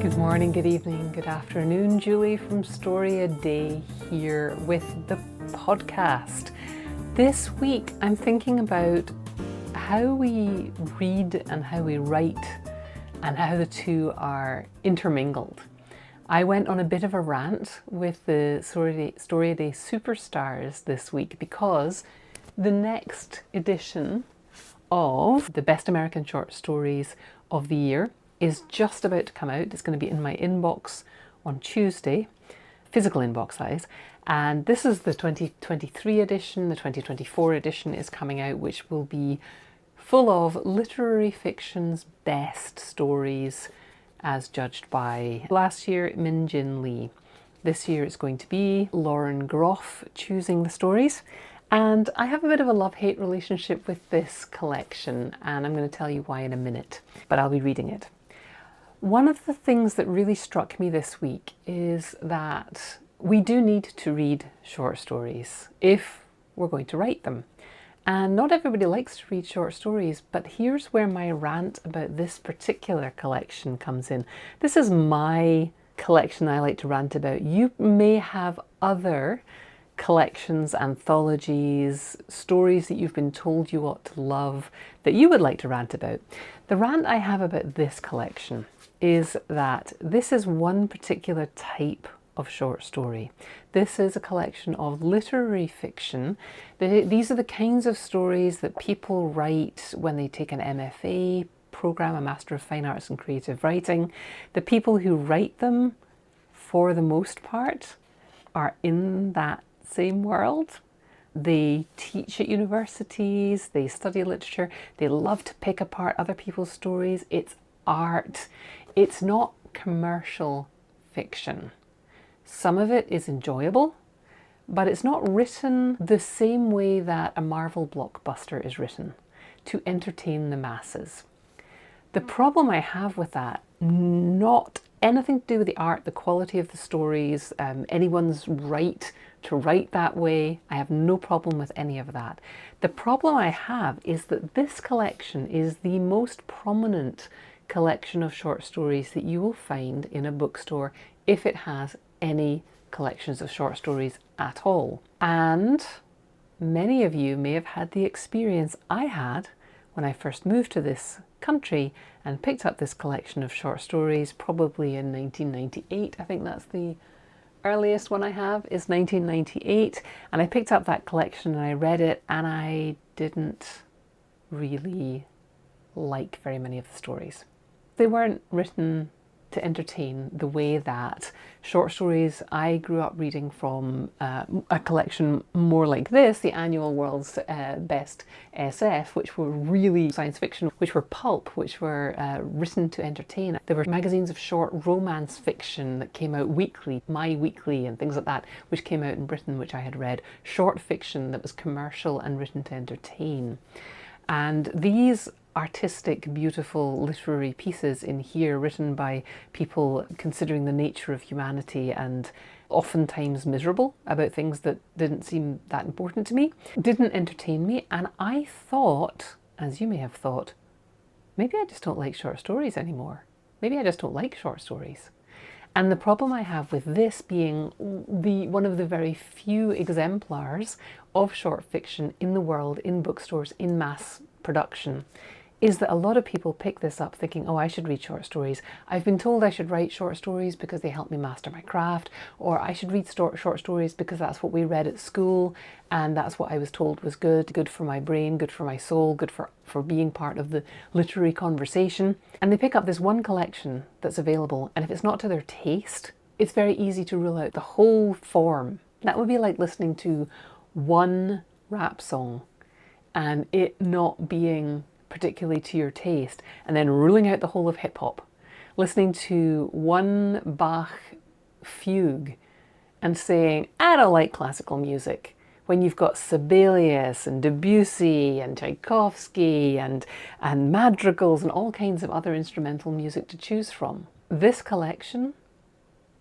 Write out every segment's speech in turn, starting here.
Good morning, good evening, good afternoon. Julie from Story a Day here with the podcast. This week I'm thinking about how we read and how we write and how the two are intermingled. I went on a bit of a rant with the Story a Day superstars this week because the next edition of the Best American Short Stories of the Year is just about to come out. It's going to be in my inbox on Tuesday, physical inbox size. And this is the 2023 edition. The 2024 edition is coming out, which will be full of literary fiction's best stories as judged by last year Min Jin Lee. This year it's going to be Lauren Groff choosing the stories. And I have a bit of a love-hate relationship with this collection, and I'm going to tell you why in a minute, but I'll be reading it. One of the things that really struck me this week is that we do need to read short stories if we're going to write them. And not everybody likes to read short stories, but here's where my rant about this particular collection comes in. This is my collection I like to rant about. You may have other collections, anthologies, stories that you've been told you ought to love that you would like to rant about. The rant I have about this collection is that this is one particular type of short story. This is a collection of literary fiction. These are the kinds of stories that people write when they take an MFA program, a Master of Fine Arts in Creative Writing. The people who write them, for the most part, are in that same world. They teach at universities, they study literature, they love to pick apart other people's stories. It's art. It's not commercial fiction. Some of it is enjoyable, but it's not written the same way that a Marvel blockbuster is written, to entertain the masses. The problem I have with that, not anything to do with the art, the quality of the stories, anyone's right to write that way. I have no problem with any of that. The problem I have is that this collection is the most prominent collection of short stories that you will find in a bookstore if it has any collections of short stories at all. And many of you may have had the experience I had when I first moved to this country and picked up this collection of short stories, probably in 1998. I think that's the earliest one I have, is 1998. And I picked up that collection and I read it, and I didn't really like very many of the stories. They weren't written to entertain the way that short stories I grew up reading from a collection more like this, the annual World's Best SF, which were really science fiction, which were pulp, which were written to entertain. There were magazines of short romance fiction that came out weekly, My Weekly and things like that, which came out in Britain, which I had read. Short fiction that was commercial and written to entertain. And these artistic, beautiful literary pieces in here written by people considering the nature of humanity and oftentimes miserable about things that didn't seem that important to me, didn't entertain me. And I thought, as you may have thought, maybe I just don't like short stories anymore. Maybe I just don't like short stories. And the problem I have with this being one of the very few exemplars of short fiction in the world, in bookstores, in mass production, is that a lot of people pick this up thinking, oh, I should read short stories. I've been told I should write short stories because they help me master my craft, or I should read short stories because that's what we read at school and that's what I was told was good for my brain, good for my soul, good for being part of the literary conversation. And they pick up this one collection that's available, and if it's not to their taste, it's very easy to rule out the whole form. That would be like listening to one rap song and it not being particularly to your taste, and then ruling out the whole of hip-hop. Listening to one Bach fugue and saying, I don't like classical music, when you've got Sibelius and Debussy and Tchaikovsky and madrigals and all kinds of other instrumental music to choose from. This collection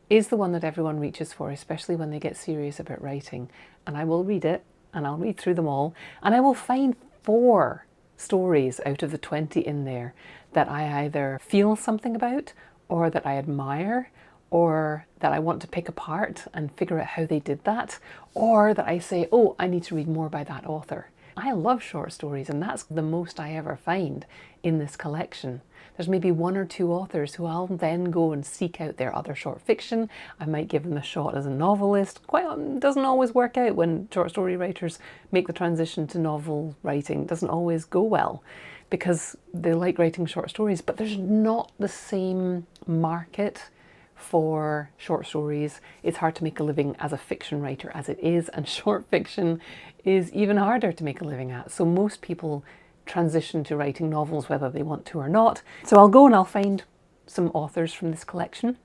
is the one that everyone reaches for, especially when they get serious about writing. And I will read it, and I'll read through them all, and I will find 4 stories out of the 20 in there that I either feel something about or that I admire, or that I want to pick apart and figure out how they did that, or that I say, oh, I need to read more by that author. I love short stories, and that's the most I ever find in this collection. There's maybe one or two authors who I'll then go and seek out their other short fiction. I might give them a shot as a novelist. Doesn't always work out when short story writers make the transition to novel writing. It doesn't always go well because they like writing short stories, but there's not the same market for short stories. It's hard to make a living as a fiction writer as it is, and short fiction is even harder to make a living at. So most people transition to writing novels whether they want to or not. So I'll go and I'll find some authors from this collection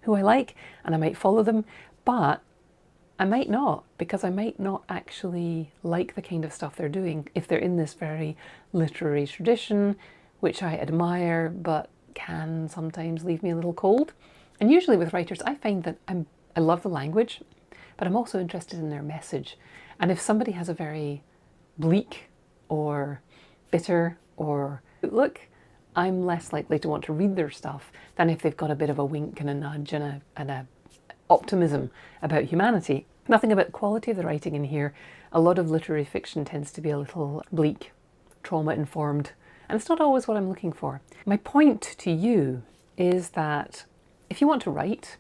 who I like, and I might follow them, but I might not, because I might not actually like the kind of stuff they're doing if they're in this very literary tradition, which I admire, but can sometimes leave me a little cold. And usually with writers, I find that I love the language, but I'm also interested in their message. And if somebody has a very bleak or bitter or outlook, I'm less likely to want to read their stuff than if they've got a bit of a wink and a nudge and a optimism about humanity. Nothing about the quality of the writing in here. A lot of literary fiction tends to be a little bleak, trauma-informed, and it's not always what I'm looking for. My point to you is that if you want to write,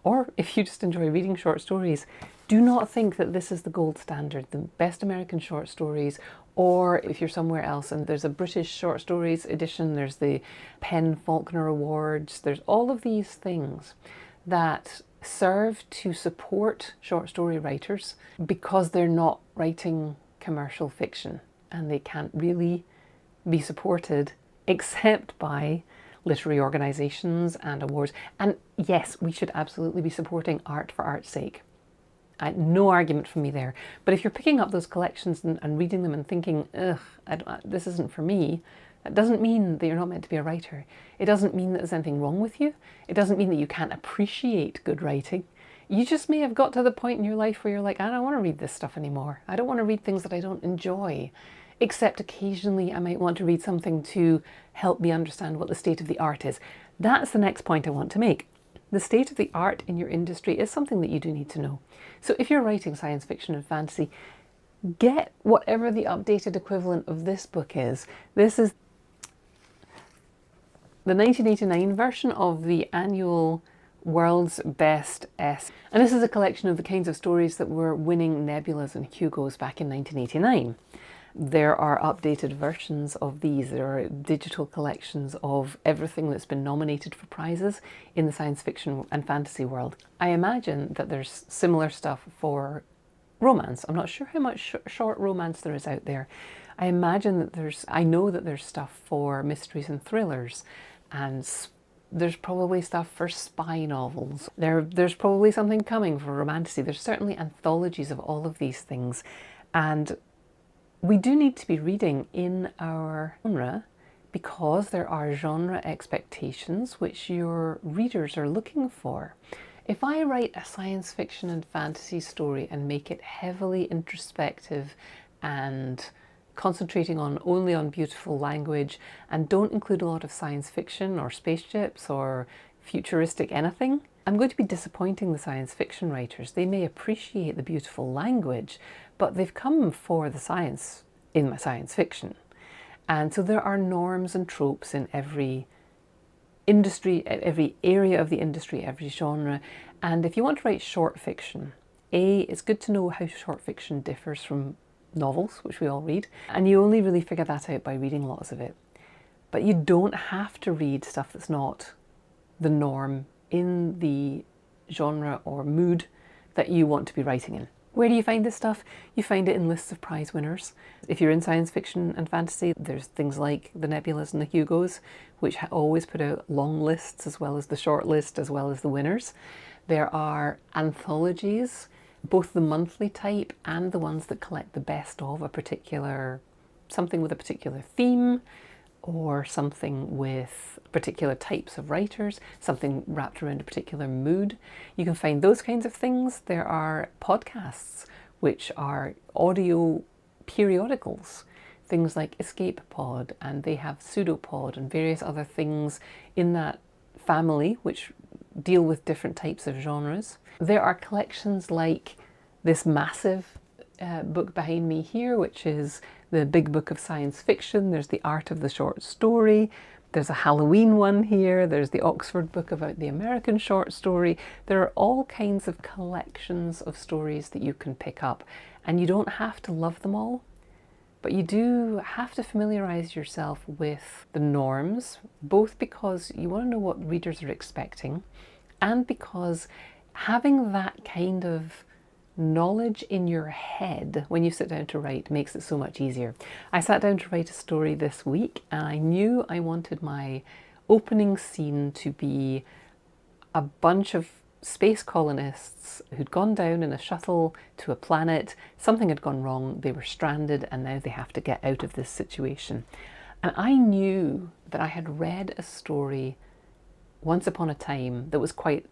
or if you just enjoy reading short stories, do not think that this is the gold standard, the best American short stories, or if you're somewhere else and there's a British short stories edition, there's the Penn Faulkner Awards, there's all of these things that serve to support short story writers because they're not writing commercial fiction, and they can't really be supported except by literary organisations and awards. And yes, we should absolutely be supporting art for art's sake. No argument from me there. But if you're picking up those collections and reading them and thinking, ugh, this isn't for me, that doesn't mean that you're not meant to be a writer. It doesn't mean that there's anything wrong with you. It doesn't mean that you can't appreciate good writing. You just may have got to the point in your life where you're like, I don't want to read this stuff anymore. I don't want to read things that I don't enjoy. Except occasionally I might want to read something to help me understand what the state of the art is. That's the next point I want to make. The state of the art in your industry is something that you do need to know. So if you're writing science fiction and fantasy, get whatever the updated equivalent of this book is. This is the 1989 version of the annual World's Best S. And this is a collection of the kinds of stories that were winning Nebulas and Hugos back in 1989. There are updated versions of these. There are digital collections of everything that's been nominated for prizes in the science fiction and fantasy world. I imagine that there's similar stuff for romance. I'm not sure how much short romance there is out there. I know that there's stuff for mysteries and thrillers, and there's probably stuff for spy novels. There's probably something coming for romantasy. There's certainly anthologies of all of these things. And we do need to be reading in our genre because there are genre expectations which your readers are looking for. If I write a science fiction and fantasy story and make it heavily introspective and concentrating only on beautiful language and don't include a lot of science fiction or spaceships or futuristic anything, I'm going to be disappointing the science fiction writers. They may appreciate the beautiful language, but they've come for the science in my science fiction. And so there are norms and tropes in every industry, every area of the industry, every genre. And if you want to write short fiction, it's good to know how short fiction differs from novels, which we all read. And you only really figure that out by reading lots of it. But you don't have to read stuff that's not the norm in the genre or mood that you want to be writing in. Where do you find this stuff? You find it in lists of prize winners. If you're in science fiction and fantasy, there's things like the Nebulas and the Hugos, which always put out long lists as well as the short list, as well as the winners. There are anthologies, both the monthly type and the ones that collect the best of something with a particular theme, or something with particular types of writers, something wrapped around a particular mood. You can find those kinds of things. There are podcasts, which are audio periodicals, things like Escape Pod, and they have Pseudopod and various other things in that family, which deal with different types of genres. There are collections like this massive book behind me here, which is the Big Book of Science Fiction. There's the Art of the Short Story. There's a Halloween one here. There's the Oxford book about the American short story. There are all kinds of collections of stories that you can pick up, and you don't have to love them all, but you do have to familiarize yourself with the norms, both because you want to know what readers are expecting, and because having that kind of knowledge in your head when you sit down to write makes it so much easier. I sat down to write a story this week, and I knew I wanted my opening scene to be a bunch of space colonists who'd gone down in a shuttle to a planet. Something had gone wrong, they were stranded, and now they have to get out of this situation. And I knew that I had read a story once upon a time that was quite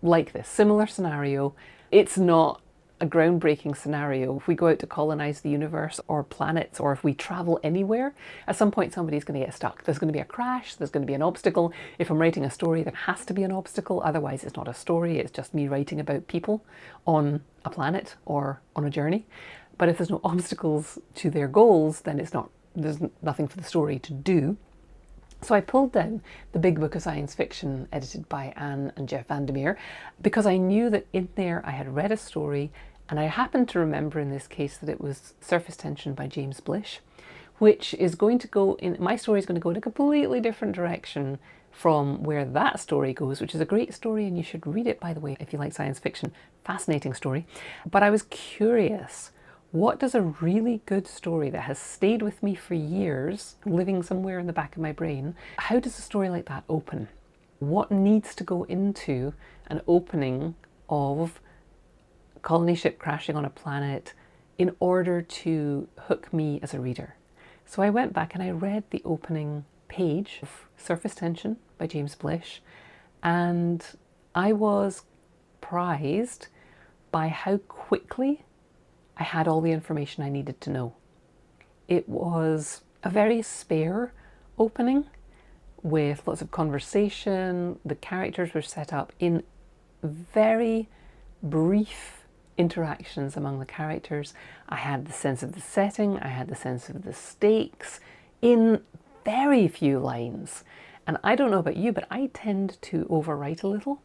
like this, similar scenario. It's not a groundbreaking scenario. If we go out to colonize the universe or planets, or if we travel anywhere, at some point somebody's going to get stuck. There's going to be a crash, there's going to be an obstacle. If I'm writing a story, there has to be an obstacle, otherwise it's not a story, it's just me writing about people on a planet or on a journey. But if there's no obstacles to their goals, then there's nothing for the story to do. So I pulled down the Big Book of Science Fiction edited by Anne and Jeff Vandermeer because I knew that in there I had read a story, and I happened to remember in this case that it was Surface Tension by James Blish, which is going to go in, my story is going to go in a completely different direction from where that story goes, which is a great story, and you should read it, by the way, if you like science fiction. Fascinating story. But I was curious, what does a really good story that has stayed with me for years, living somewhere in the back of my brain, how does a story like that open? What needs to go into an opening of a colony ship crashing on a planet in order to hook me as a reader? So I went back and I read the opening page of Surface Tension by James Blish, and I was surprised by how quickly I had all the information I needed to know. It was a very spare opening with lots of conversation. The characters were set up in very brief interactions among the characters. I had the sense of the setting, I had the sense of the stakes in very few lines. And I don't know about you, but I tend to overwrite a little,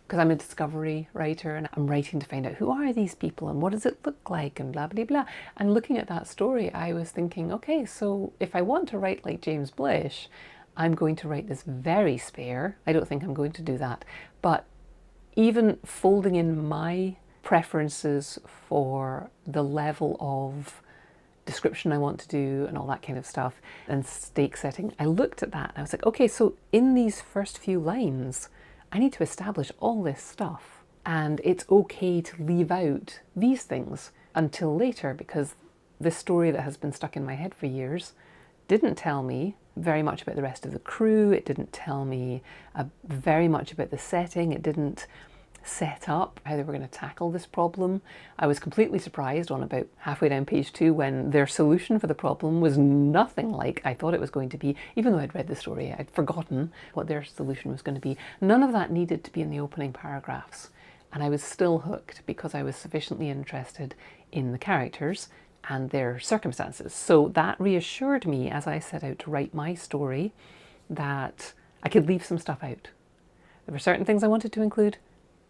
because I'm a discovery writer and I'm writing to find out who are these people and what does it look like and blah, blah, blah. And looking at that story, I was thinking, okay, so if I want to write like James Blish, I'm going to write this very spare. I don't think I'm going to do that. But even folding in my preferences for the level of description I want to do and all that kind of stuff and stake setting, I looked at that and I was like, okay, so in these first few lines, I need to establish all this stuff, and it's okay to leave out these things until later, because this story that has been stuck in my head for years didn't tell me very much about the rest of the crew. It didn't tell me very much about the setting. It didn't set up how they were going to tackle this problem. I was completely surprised on about halfway down page 2 when their solution for the problem was nothing like I thought it was going to be. Even though I'd read the story, I'd forgotten what their solution was going to be. None of that needed to be in the opening paragraphs, and I was still hooked because I was sufficiently interested in the characters and their circumstances. So that reassured me as I set out to write my story that I could leave some stuff out. There were certain things I wanted to include,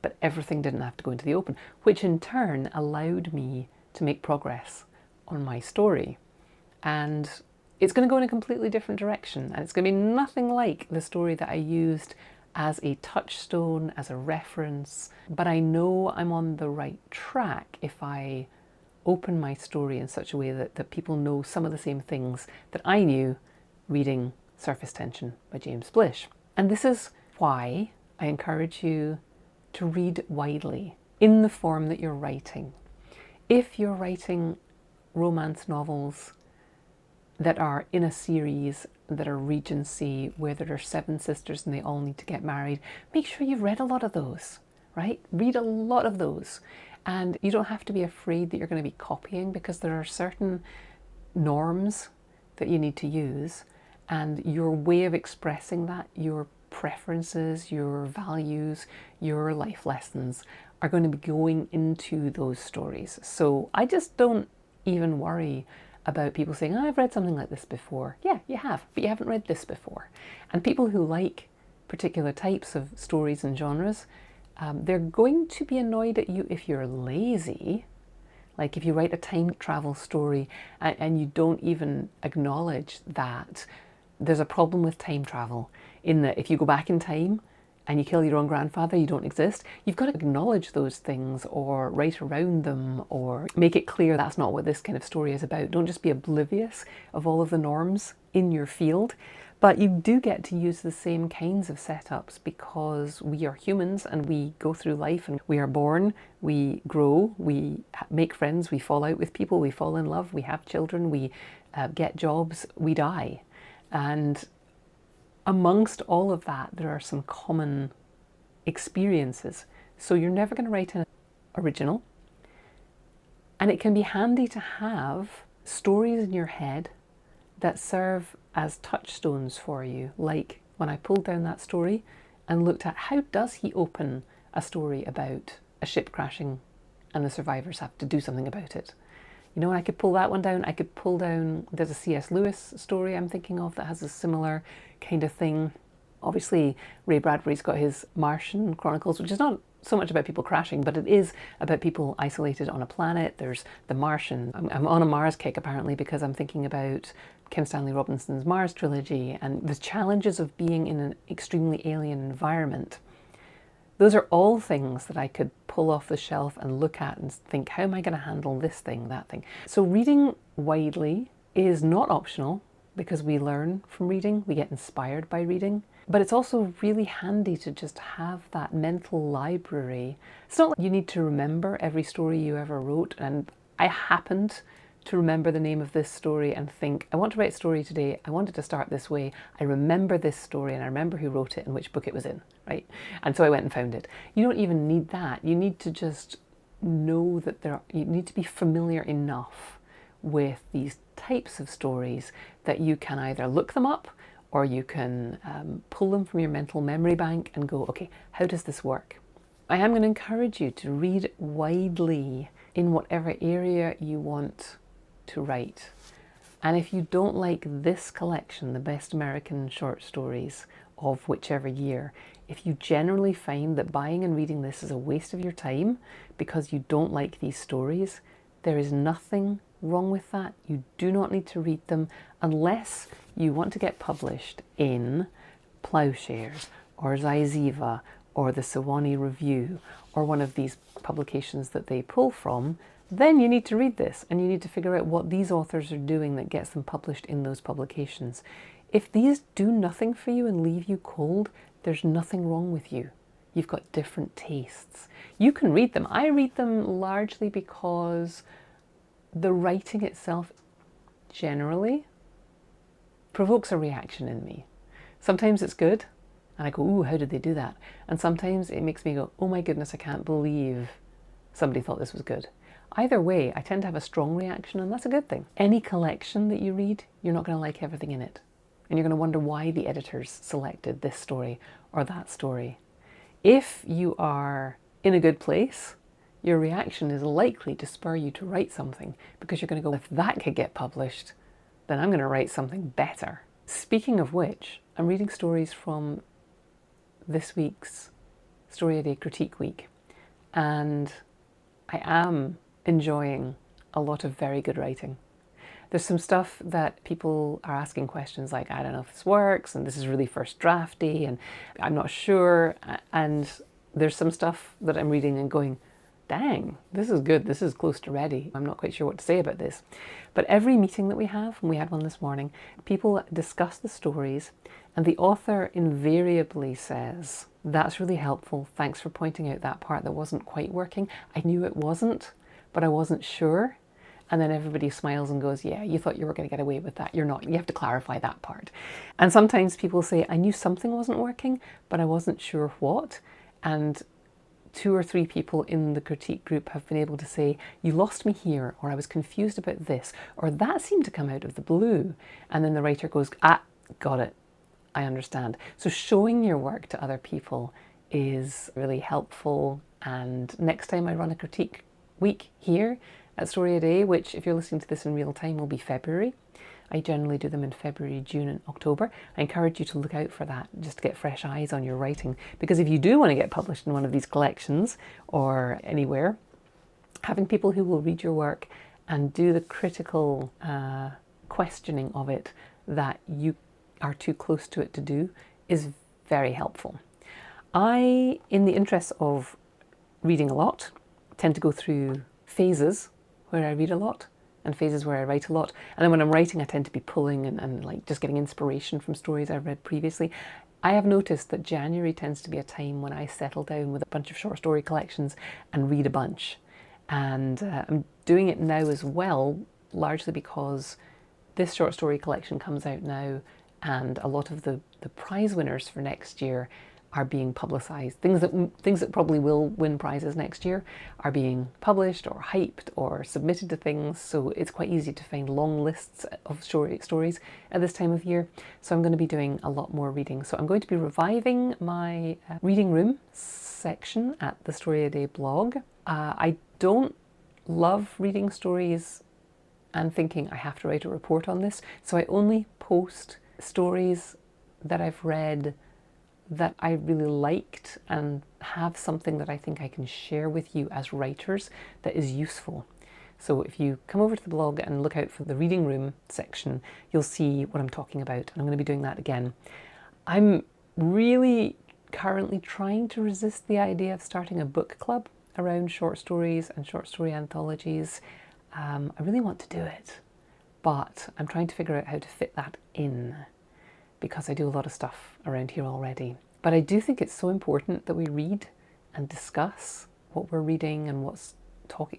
but everything didn't have to go into the open, which in turn allowed me to make progress on my story. And it's going to go in a completely different direction, and it's going to be nothing like the story that I used as a touchstone, as a reference, but I know I'm on the right track if I open my story in such a way that people know some of the same things that I knew reading Surface Tension by James Blish. And this is why I encourage you to read widely in the form that you're writing. If you're writing romance novels that are in a series that are Regency, where there are 7 sisters and they all need to get married, make sure you've read a lot of those, right? Read a lot of those. And you don't have to be afraid that you're going to be copying, because there are certain norms that you need to use, and your way of expressing that, your preferences, your values, your life lessons are going to be going into those stories. So I just don't even worry about people saying, oh, I've read something like this before. Yeah, you have, but you haven't read this before. And people who like particular types of stories and genres, they're going to be annoyed at you if you're lazy. Like if you write a time travel story and you don't even acknowledge that there's a problem with time travel, in that if you go back in time and you kill your own grandfather, you don't exist. You've got to acknowledge those things or write around them or make it clear that's not what this kind of story is about. Don't just be oblivious of all of the norms in your field. But you do get to use the same kinds of setups because we are humans and we go through life and we are born, we grow, we make friends, we fall out with people, we fall in love, we have children, we get jobs, we die. And amongst all of that, there are some common experiences. So you're never going to write an original. And it can be handy to have stories in your head that serve as touchstones for you. Like when I pulled down that story and looked at how does he open a story about a ship crashing and the survivors have to do something about it. You know, I could pull that one down. I could pull down, there's a C.S. Lewis story I'm thinking of that has a similar kind of thing. Obviously, Ray Bradbury's got his Martian Chronicles, which is not so much about people crashing, but it is about people isolated on a planet. There's the Martian. I'm on a Mars kick apparently because I'm thinking about Kim Stanley Robinson's Mars trilogy and the challenges of being in an extremely alien environment. Those are all things that I could pull off the shelf and look at and think, how am I going to handle this thing, that thing? So reading widely is not optional because we learn from reading, we get inspired by reading. But it's also really handy to just have that mental library. It's not like you need to remember every story you ever wrote. And I happened to remember the name of this story and think, I want to write a story today. I wanted to start this way. I remember this story and I remember who wrote it and which book it was in, right? And so I went and found it. You don't even need that. You need to just know that you need to be familiar enough with these types of stories that you can either look them up or you can pull them from your mental memory bank and go, okay, how does this work? I am going to encourage you to read widely in whatever area you want to write. And if you don't like this collection, the Best American Short Stories of whichever year, if you generally find that buying and reading this is a waste of your time because you don't like these stories, there is nothing wrong with that. You do not need to read them unless you want to get published in Ploughshares or Zyziva or the Sewanee Review or one of these publications that they pull from. Then you need to read this and you need to figure out what these authors are doing that gets them published in those publications. If these do nothing for you and leave you cold, there's nothing wrong with you. You've got different tastes. You can read them. I read them largely because the writing itself generally provokes a reaction in me. Sometimes it's good and I go, ooh, how did they do that? And sometimes it makes me go, oh my goodness, I can't believe somebody thought this was good. Either way, I tend to have a strong reaction and that's a good thing. Any collection that you read, you're not going to like everything in it. And you're going to wonder why the editors selected this story or that story. If you are in a good place, your reaction is likely to spur you to write something because you're going to go, if that could get published, then I'm going to write something better. Speaking of which, I'm reading stories from this week's Story a Day Critique Week, and I am enjoying a lot of very good writing. There's some stuff that people are asking questions like, I don't know if this works, and this is really first drafty, and I'm not sure. And there's some stuff that I'm reading and going, dang, this is good. This is close to ready. I'm not quite sure what to say about this. But every meeting that we have, and we had one this morning, people discuss the stories and the author invariably says, that's really helpful. Thanks for pointing out that part that wasn't quite working. I knew it wasn't, but I wasn't sure. And then everybody smiles and goes, yeah, you thought you were going to get away with that. You're not. You have to clarify that part. And sometimes people say, I knew something wasn't working, but I wasn't sure what. And 2 or 3 people in the critique group have been able to say, you lost me here, or I was confused about this, or that seemed to come out of the blue. And then the writer goes, got it. I understand. So showing your work to other people is really helpful. And next time I run a critique week here at Story a Day, which if you're listening to this in real time will be February. I generally do them in February, June and October. I encourage you to look out for that just to get fresh eyes on your writing. Because if you do want to get published in one of these collections or anywhere, having people who will read your work and do the critical questioning of it that you are too close to it to do is very helpful. I, in the interest of reading a lot, tend to go through phases where I read a lot and phases where I write a lot. And then when I'm writing, I tend to be pulling and like just getting inspiration from stories I've read previously. I have noticed that January tends to be a time when I settle down with a bunch of short story collections and read a bunch. And I'm doing it now as well, largely because this short story collection comes out now and a lot of the prize winners for next year are being publicised. Things that probably will win prizes next year are being published or hyped or submitted to things, so it's quite easy to find long lists of stories at this time of year. So I'm going to be doing a lot more reading. So I'm going to be reviving my reading room section at the Story a Day blog. I don't love reading stories and thinking I have to write a report on this, so I only post stories that I've read that I really liked and have something that I think I can share with you as writers that is useful. So if you come over to the blog and look out for the reading room section, you'll see what I'm talking about, and I'm going to be doing that again. I'm really currently trying to resist the idea of starting a book club around short stories and short story anthologies. I really want to do it, but I'm trying to figure out how to fit that in, because I do a lot of stuff around here already. But I do think it's so important that we read and discuss what we're reading and what's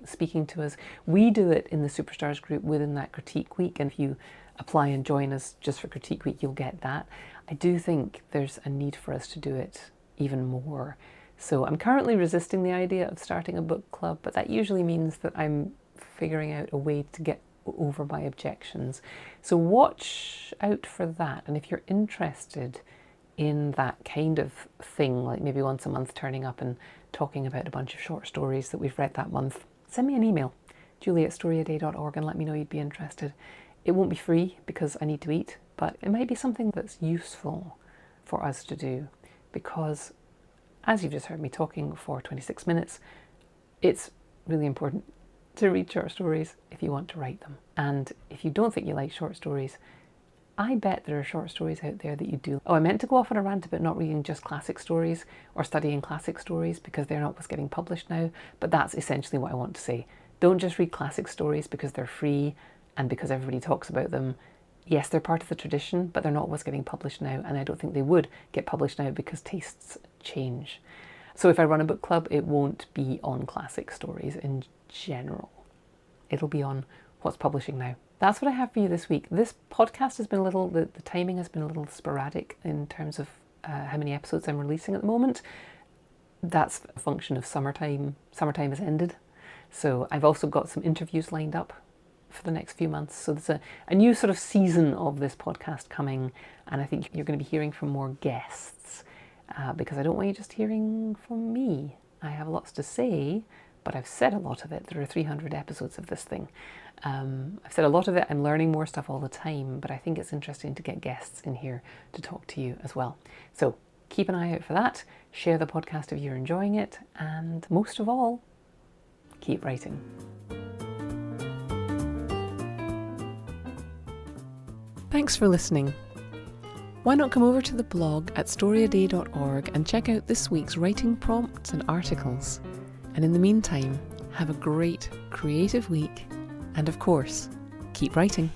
speaking to us. We do it in the Superstars group within that critique week, and if you apply and join us just for critique week, you'll get that. I do think there's a need for us to do it even more. So I'm currently resisting the idea of starting a book club, but that usually means that I'm figuring out a way to get over my objections. So watch out for that. And if you're interested in that kind of thing, like maybe once a month turning up and talking about a bunch of short stories that we've read that month, send me an email, julie@storyaday.org, and let me know you'd be interested. It won't be free because I need to eat, but it might be something that's useful for us to do, because as you've just heard me talking for 26 minutes, it's really important to read short stories if you want to write them. And if you don't think you like short stories, I bet there are short stories out there that you do. Oh, I meant to go off on a rant about not reading just classic stories or studying classic stories because they're not what's getting published now, but that's essentially what I want to say. Don't just read classic stories because they're free and because everybody talks about them. Yes, they're part of the tradition, but they're not what's getting published now, and I don't think they would get published now because tastes change. So if I run a book club, it won't be on classic stories in general. It'll be on what's publishing now. That's what I have for you this week. This podcast has been a little, the timing has been a little sporadic in terms of how many episodes I'm releasing at the moment. That's a function of summertime. Summertime has ended. So I've also got some interviews lined up for the next few months. So there's a new sort of season of this podcast coming, and I think you're going to be hearing from more guests because I don't want you just hearing from me. I have lots to say, but I've said a lot of it. There are 300 episodes of this thing. I've said a lot of it. I'm learning more stuff all the time, but I think it's interesting to get guests in here to talk to you as well. So keep an eye out for that. Share the podcast if you're enjoying it, and most of all, keep writing. Thanks for listening. Why not come over to the blog at storyaday.org and check out this week's writing prompts and articles. And in the meantime, have a great creative week, and of course, keep writing.